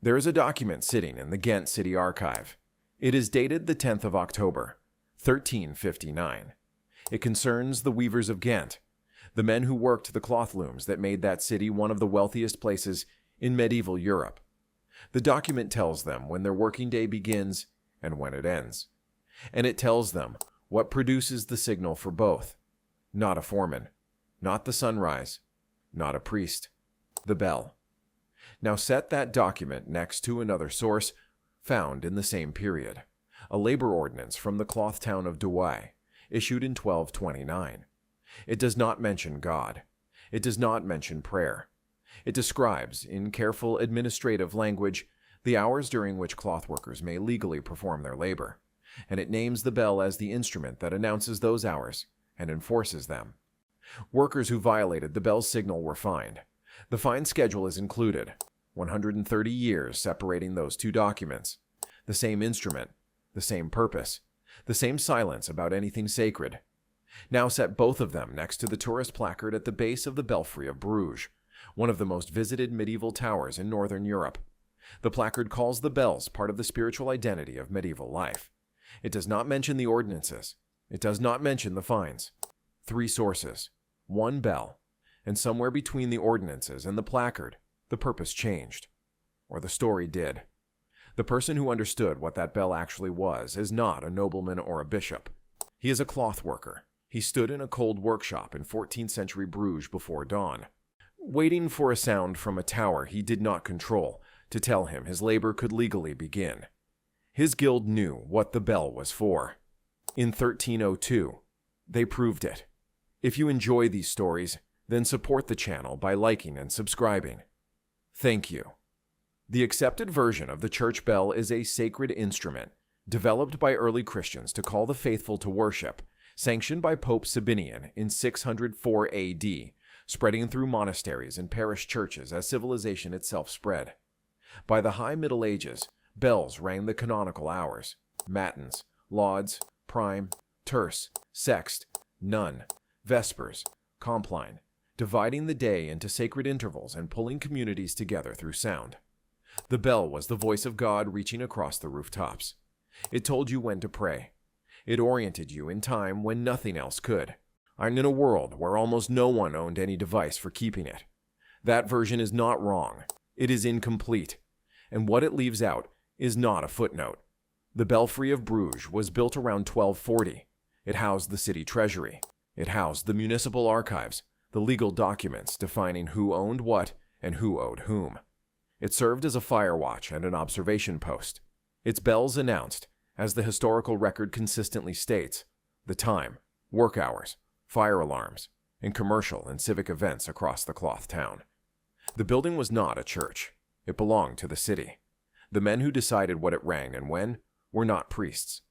There is a document sitting in the Ghent City Archive. It is dated the 10th of October, 1359. It concerns the weavers of Ghent, the men who worked the cloth looms that made that city one of the wealthiest places in medieval Europe. The document tells them when their working day begins and when it ends. And it tells them what produces the signal for both. Not a foreman, not the sunrise, not a priest, the bell. Now set that document next to another source found in the same period, a labor ordinance from the cloth town of Douai, issued in 1229. It does not mention God. It does not mention prayer. It describes, in careful administrative language, the hours during which cloth workers may legally perform their labor, and it names the bell as the instrument that announces those hours and enforces them. Workers who violated the bell's signal were fined. The fine schedule is included, 130 years separating those two documents, the same instrument, the same purpose, the same silence about anything sacred. Now set both of them next to the tourist placard at the base of the belfry of Bruges, one of the most visited medieval towers in northern Europe. The placard calls the bells part of the spiritual identity of medieval life. It does not mention the ordinances. It does not mention the fines. 3 sources, 1 bell, and somewhere between the ordinances and the placard, the purpose changed. Or the story did. The person who understood what that bell actually was is not a nobleman or a bishop. He is a cloth worker. He stood in a cold workshop in 14th century Bruges before dawn, waiting for a sound from a tower he did not control to tell him his labor could legally begin. His guild knew what the bell was for. In 1302, they proved it. If you enjoy these stories, then support the channel by liking and subscribing. Thank you. The accepted version of the church bell is a sacred instrument developed by early Christians to call the faithful to worship, sanctioned by Pope Sabinian in 604 AD, spreading through monasteries and parish churches as civilization itself spread. By the High Middle Ages, bells rang the canonical hours, matins, lauds, prime, terce, sext, none, vespers, compline, dividing the day into sacred intervals and pulling communities together through sound. The bell was the voice of God reaching across the rooftops. It told you when to pray. It oriented you in time when nothing else could. I'm in a world where almost no one owned any device for keeping it. That version is not wrong. It is incomplete. And what it leaves out is not a footnote. The belfry of Bruges was built around 1240. It housed the city treasury. It housed the municipal archives, the legal documents defining who owned what and who owed whom. It served as a fire watch and an observation post. Its bells announced, as the historical record consistently states, the time, work hours, fire alarms, and commercial and civic events across the cloth town. The building was not a church. It belonged to the city. The men who decided what it rang and when were not priests.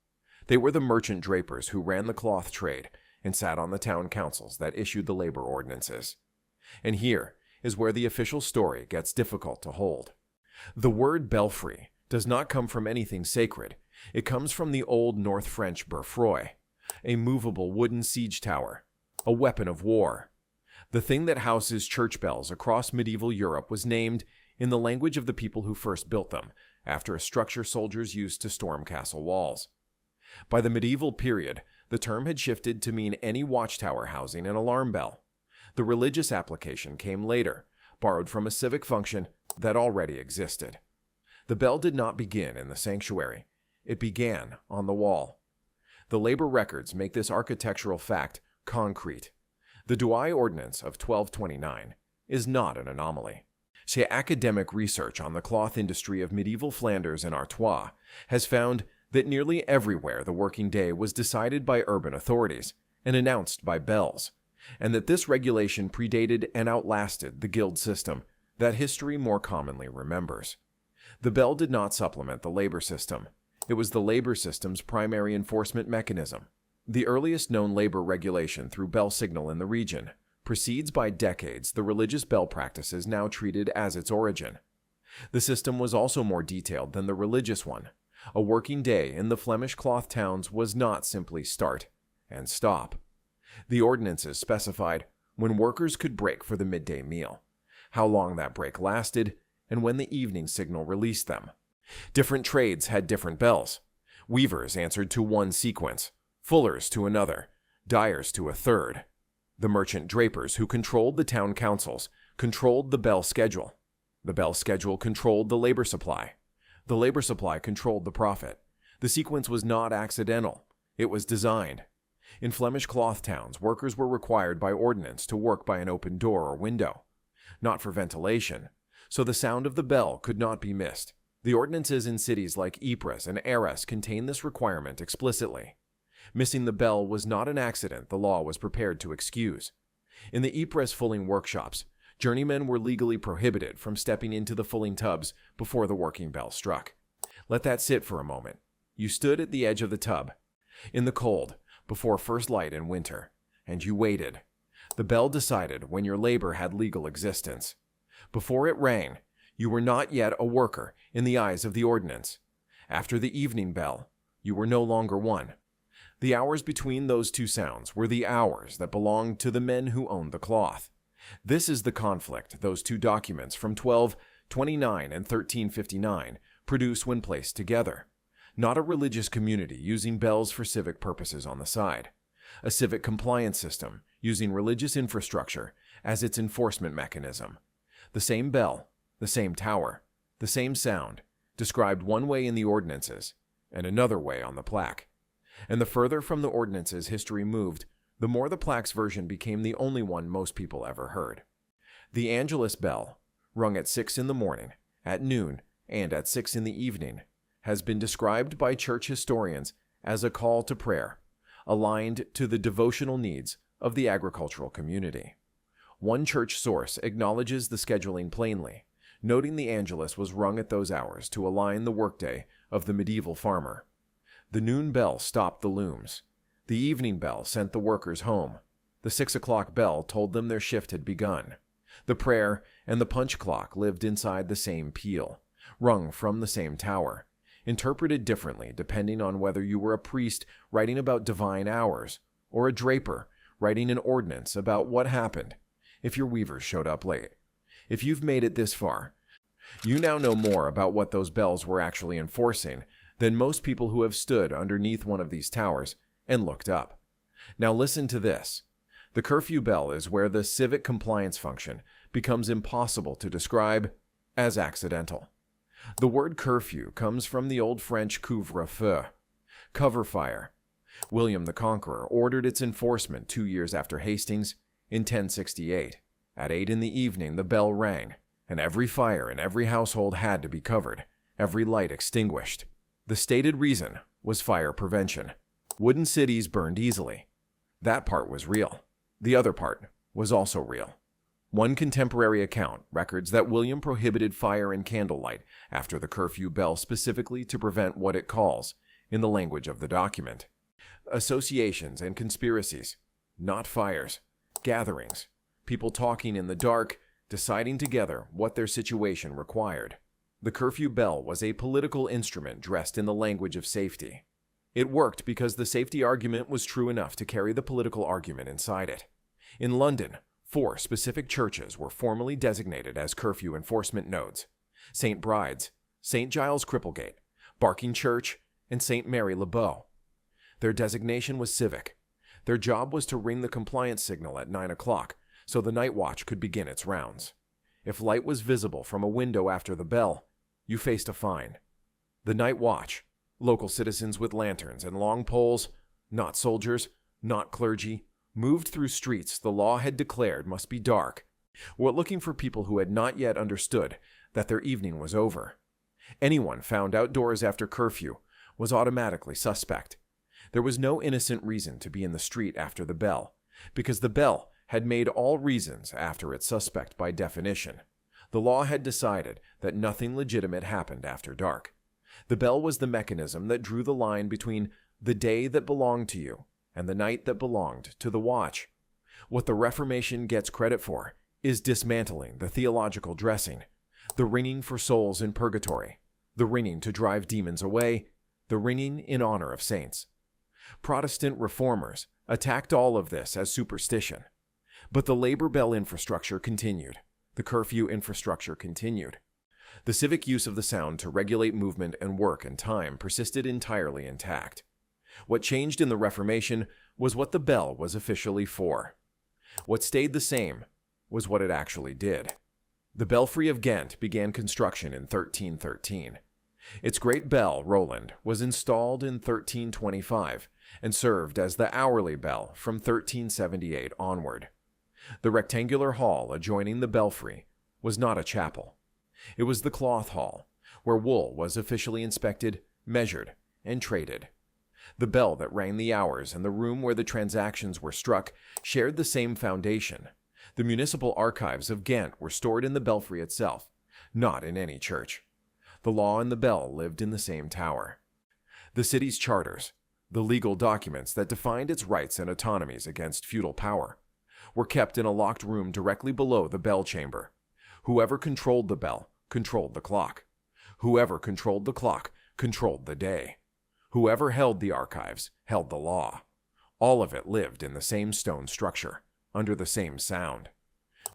They were the merchant drapers who ran the cloth trade and sat on the town councils that issued the labor ordinances. And here is where the official story gets difficult to hold. The word belfry does not come from anything sacred. It comes from the Old North French belfroy, a movable wooden siege tower, a weapon of war. The thing that houses church bells across medieval Europe was named in the language of the people who first built them, after a structure soldiers used to storm castle walls. By the medieval period, the term had shifted to mean any watchtower housing an alarm bell. The religious application came later, borrowed from a civic function that already existed. The bell did not begin in the sanctuary. It began on the wall. The labor records make this architectural fact concrete. The Douai Ordinance of 1229 is not an anomaly. Academic research on the cloth industry of medieval Flanders and Artois has found that nearly everywhere the working day was decided by urban authorities and announced by bells, and that this regulation predated and outlasted the guild system that history more commonly remembers. The bell did not supplement the labor system. It was the labor system's primary enforcement mechanism. The earliest known labor regulation through bell signal in the region precedes by decades the religious bell practices now treated as its origin. The system was also more detailed than the religious one. A working day in the Flemish cloth towns was not simply start and stop. The ordinances specified when workers could break for the midday meal, how long that break lasted, and when the evening signal released them. Different trades had different bells. Weavers answered to one sequence, fullers to another, dyers to a third. The merchant drapers who controlled the town councils controlled the bell schedule. The bell schedule controlled the labor supply. The labor supply controlled the profit. The sequence was not accidental. It was designed. In Flemish cloth towns, workers were required by ordinance to work by an open door or window, not for ventilation, so the sound of the bell could not be missed. The ordinances in cities like Ypres and Arras contain this requirement explicitly. Missing the bell was not an accident the law was prepared to excuse. In the Ypres fulling workshops, journeymen were legally prohibited from stepping into the fulling tubs before the working bell struck. Let that sit for a moment. You stood at the edge of the tub, in the cold, before first light in winter, and you waited. The bell decided when your labor had legal existence. Before it rang, you were not yet a worker in the eyes of the ordinance. After the evening bell, you were no longer one. The hours between those two sounds were the hours that belonged to the men who owned the cloth. This is the conflict those two documents from 1229 and 1359 produce when placed together. Not a religious community using bells for civic purposes on the side. A civic compliance system using religious infrastructure as its enforcement mechanism. The same bell, the same tower, the same sound, described one way in the ordinances and another way on the plaque. And the further from the ordinances history moved, the more the plaque's version became the only one most people ever heard. The Angelus bell, rung at 6 in the morning, at noon, and at 6 in the evening, has been described by church historians as a call to prayer, aligned to the devotional needs of the agricultural community. One church source acknowledges the scheduling plainly, noting the Angelus was rung at those hours to align the workday of the medieval farmer. The noon bell stopped the looms. The evening bell sent the workers home. The 6 o'clock bell told them their shift had begun. The prayer and the punch clock lived inside the same peal, rung from the same tower, interpreted differently depending on whether you were a priest writing about divine hours or a draper writing an ordinance about what happened if your weavers showed up late. If you've made it this far, you now know more about what those bells were actually enforcing than most people who have stood underneath one of these towers and looked up. Now listen to this. The curfew bell is where the civic compliance function becomes impossible to describe as accidental. The word curfew comes from the Old French couvre-feu, cover fire. William the Conqueror ordered its enforcement 2 years after Hastings in 1068. At 8 in the evening the bell rang, and every fire in every household had to be covered, every light extinguished. The stated reason was fire prevention. Wooden cities burned easily. That part was real. The other part was also real. One contemporary account records that William prohibited fire and candlelight after the curfew bell specifically to prevent what it calls, in the language of the document, associations and conspiracies, not fires, gatherings, people talking in the dark, deciding together what their situation required. The curfew bell was a political instrument dressed in the language of safety. It worked because the safety argument was true enough to carry the political argument inside it. In London, 4 specific churches were formally designated as curfew enforcement nodes: St. Bride's, St. Giles Cripplegate, Barking Church, and St. Mary Le Bow. Their designation was civic. Their job was to ring the compliance signal at 9 o'clock so the night watch could begin its rounds. If light was visible from a window after the bell, you faced a fine. The night watch, local citizens with lanterns and long poles, not soldiers, not clergy, moved through streets the law had declared must be dark, were looking for people who had not yet understood that their evening was over. Anyone found outdoors after curfew was automatically suspect. There was no innocent reason to be in the street after the bell, because the bell had made all reasons after it suspect by definition. The law had decided that nothing legitimate happened after dark. The bell was the mechanism that drew the line between the day that belonged to you and the night that belonged to the watch. What the Reformation gets credit for is dismantling the theological dressing, the ringing for souls in purgatory, the ringing to drive demons away, the ringing in honor of saints. Protestant reformers attacked all of this as superstition. But the labor bell infrastructure continued. The curfew infrastructure continued. The civic use of the sound to regulate movement and work and time persisted entirely intact. What changed in the Reformation was what the bell was officially for. What stayed the same was what it actually did. The belfry of Ghent began construction in 1313. Its great bell, Roland, was installed in 1325 and served as the hourly bell from 1378 onward. The rectangular hall adjoining the belfry was not a chapel. It was the cloth hall, where wool was officially inspected, measured, and traded. The bell that rang the hours and the room where the transactions were struck shared the same foundation. The municipal archives of Ghent were stored in the belfry itself, not in any church. The law and the bell lived in the same tower. The city's charters, the legal documents that defined its rights and autonomies against feudal power, were kept in a locked room directly below the bell chamber. Whoever controlled the bell controlled the clock. Whoever controlled the clock controlled the day. Whoever held the archives held the law. All of it lived in the same stone structure, under the same sound.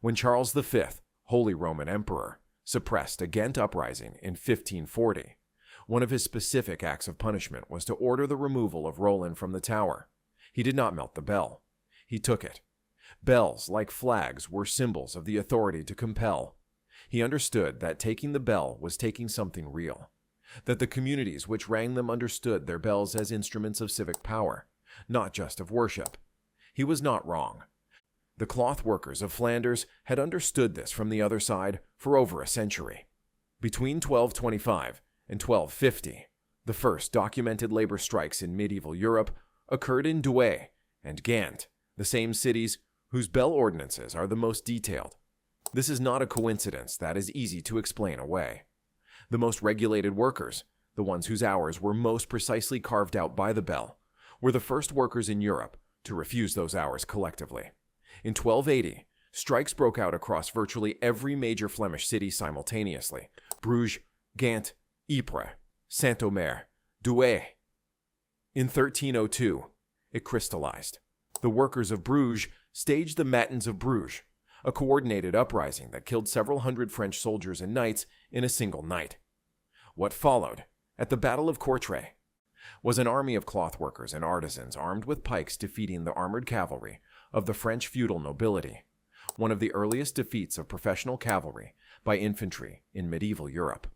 When Charles V, Holy Roman Emperor, suppressed a Ghent uprising in 1540, one of his specific acts of punishment was to order the removal of Roland from the tower. He did not melt the bell. He took it. Bells, like flags, were symbols of the authority to compel. He understood that taking the bell was taking something real, that the communities which rang them understood their bells as instruments of civic power, not just of worship. He was not wrong. The cloth workers of Flanders had understood this from the other side for over a century. Between 1225 and 1250, the first documented labor strikes in medieval Europe occurred in Douai and Ghent, the same cities whose bell ordinances are the most detailed. This is not a coincidence that is easy to explain away. The most regulated workers, the ones whose hours were most precisely carved out by the bell, were the first workers in Europe to refuse those hours collectively. In 1280, strikes broke out across virtually every major Flemish city simultaneously: Bruges, Ghent, Ypres, Saint-Omer, Douai. In 1302, it crystallized. The workers of Bruges staged the Matins of Bruges, a coordinated uprising that killed several hundred French soldiers and knights in a single night. What followed, at the Battle of Courtrai, was an army of cloth workers and artisans armed with pikes defeating the armored cavalry of the French feudal nobility, one of the earliest defeats of professional cavalry by infantry in medieval Europe.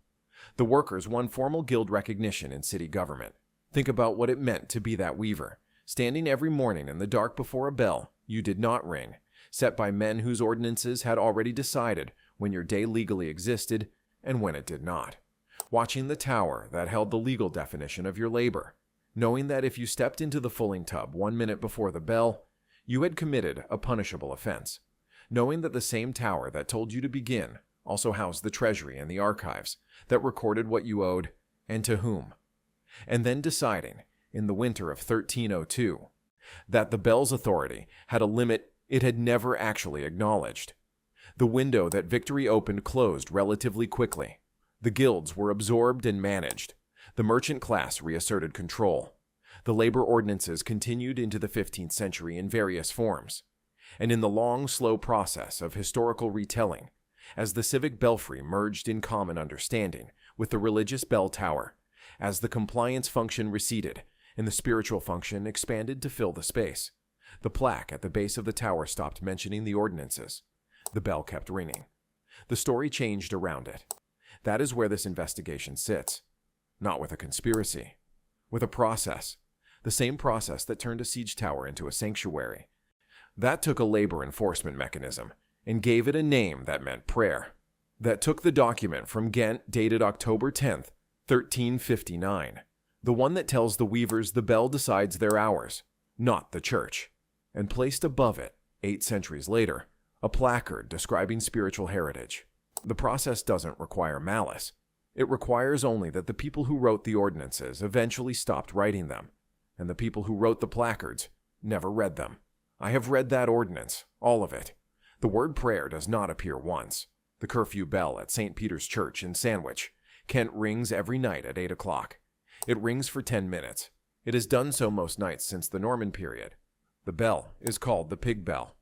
The workers won formal guild recognition in city government. Think about what it meant to be that weaver, standing every morning in the dark before a bell you did not ring, set by men whose ordinances had already decided when your day legally existed and when it did not. Watching the tower that held the legal definition of your labor, knowing that if you stepped into the fulling tub 1 minute before the bell, you had committed a punishable offense. Knowing that the same tower that told you to begin also housed the treasury and the archives that recorded what you owed and to whom. And then deciding, in the winter of 1302, that the bell's authority had a limit it had never actually acknowledged. The window that victory opened closed relatively quickly. The guilds were absorbed and managed. The merchant class reasserted control. The labor ordinances continued into the 15th century in various forms. And in the long, slow process of historical retelling, as the civic belfry merged in common understanding with the religious bell tower, as the compliance function receded and the spiritual function expanded to fill the space, the plaque at the base of the tower stopped mentioning the ordinances. The bell kept ringing. The story changed around it. That is where this investigation sits. Not with a conspiracy, with a process. The same process that turned a siege tower into a sanctuary. That took a labor enforcement mechanism and gave it a name that meant prayer. That took the document from Ghent dated October 10th, 1359, the one that tells the weavers the bell decides their hours, not the church, and placed above it, 8 centuries later, a placard describing spiritual heritage. The process doesn't require malice. It requires only that the people who wrote the ordinances eventually stopped writing them, and the people who wrote the placards never read them. I have read that ordinance, all of it. The word prayer does not appear once. The curfew bell at St. Peter's Church in Sandwich, Kent rings every night at 8 o'clock. It rings for 10 minutes. It has done so most nights since the Norman period. The bell is called the pig bell.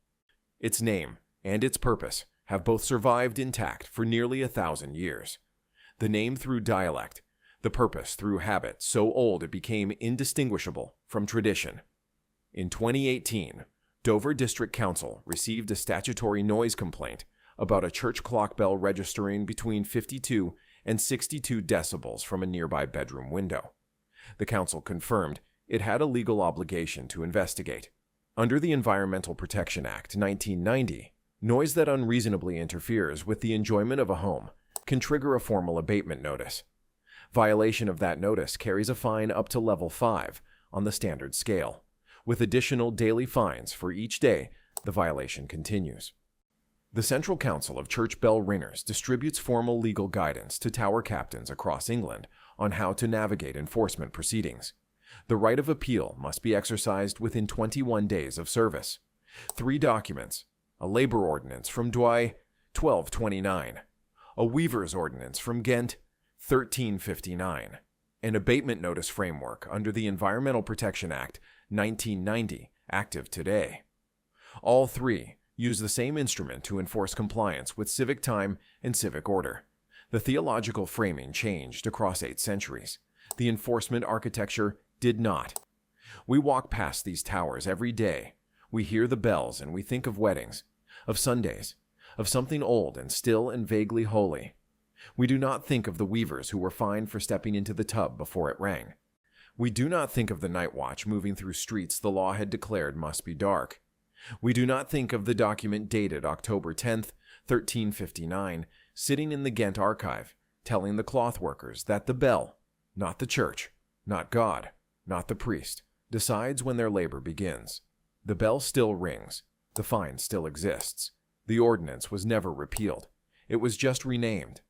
Its name and its purpose have both survived intact for nearly 1,000 years. The name through dialect, the purpose through habit so old it became indistinguishable from tradition. In 2018, Dover District Council received a statutory noise complaint about a church clock bell registering between 52 and 62 decibels from a nearby bedroom window. The council confirmed it had a legal obligation to investigate. Under the Environmental Protection Act 1990, noise that unreasonably interferes with the enjoyment of a home can trigger a formal abatement notice. Violation of that notice carries a fine up to level 5 on the standard scale, with additional daily fines for each day the violation continues. The Central Council of Church Bell Ringers distributes formal legal guidance to tower captains across England on how to navigate enforcement proceedings. The right of appeal must be exercised within 21 days of service. 3 documents: a labor ordinance from Douai, 1229, a weaver's ordinance from Ghent, 1359, an abatement notice framework under the Environmental Protection Act 1990, active today. All 3 use the same instrument to enforce compliance with civic time and civic order. The theological framing changed across 8 centuries. The enforcement architecture did not. We walk past these towers every day. We hear the bells and we think of weddings, of Sundays, of something old and still and vaguely holy. We do not think of the weavers who were fined for stepping into the tub before it rang. We do not think of the night watch moving through streets the law had declared must be dark. We do not think of the document dated October 10th, 1359, sitting in the Ghent archive, telling the cloth workers that the bell, not the church, not God, not the priest, decides when their labor begins. The bell still rings. The fine still exists. The ordinance was never repealed. It was just renamed.